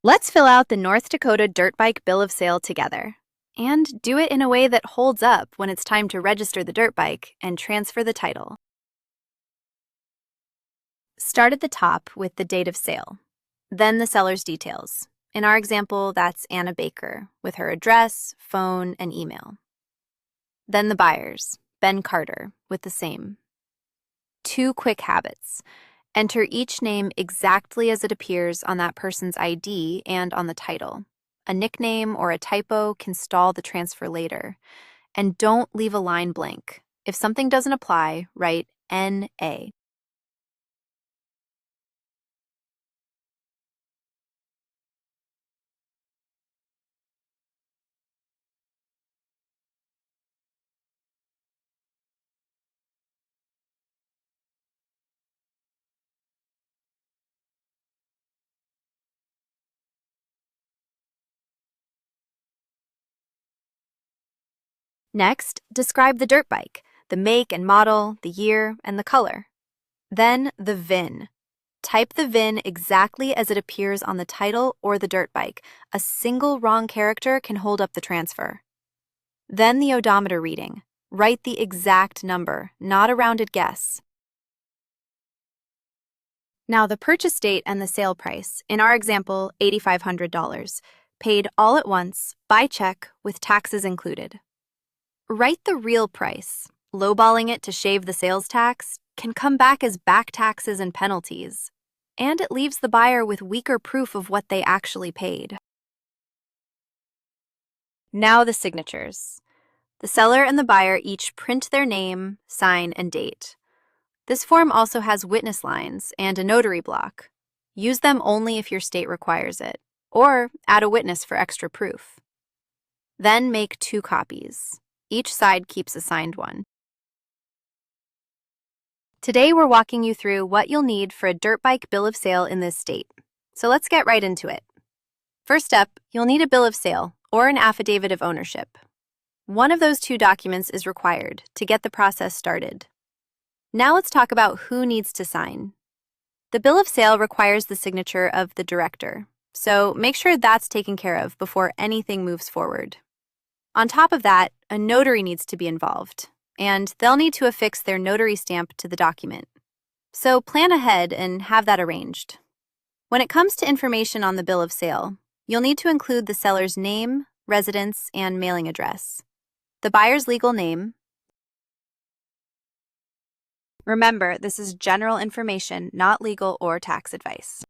Let's fill out the North Dakota dirt bike bill of sale together. And do it in a way that holds up when it's time to register the dirt bike and transfer the title. Start at the top with the date of sale, then the seller's details. In our example, that's Anna Baker, with her address, phone, and email. Then the buyers, Ben Carter, with the same. 2 quick habits. Enter each name exactly as it appears on that person's ID and on the title. A nickname or a typo can stall the transfer later. And don't leave a line blank. If something doesn't apply, write NA. Next, describe the dirt bike, the make and model, the year, and the color. Then the VIN. Type the VIN exactly as it appears on the title or the dirt bike. A single wrong character can hold up the transfer. Then the odometer reading. Write the exact number, not a rounded guess. Now the purchase date and the sale price, in our example, $8,500, paid all at once, by check, with taxes included. Write the real price. Lowballing it to shave the sales tax can come back as back taxes and penalties, and it leaves the buyer with weaker proof of what they actually paid. Now the signatures. The seller and the buyer each print their name, sign, and date. This form also has witness lines and a notary block. Use them only if your state requires it, or add a witness for extra proof. Then make 2 copies. Each side keeps a signed one. Today we're walking you through what you'll need for a dirt bike bill of sale in this state. So let's get right into it. First up, you'll need a bill of sale or an affidavit of ownership. One of those 2 documents is required to get the process started. Now let's talk about who needs to sign. The bill of sale requires the signature of the director, so make sure that's taken care of before anything moves forward. On top of that, a notary needs to be involved, and they'll need to affix their notary stamp to the document. So plan ahead and have that arranged. When it comes to information on the bill of sale, you'll need to include the seller's name, residence, and mailing address, the buyer's legal name. Remember, this is general information, not legal or tax advice.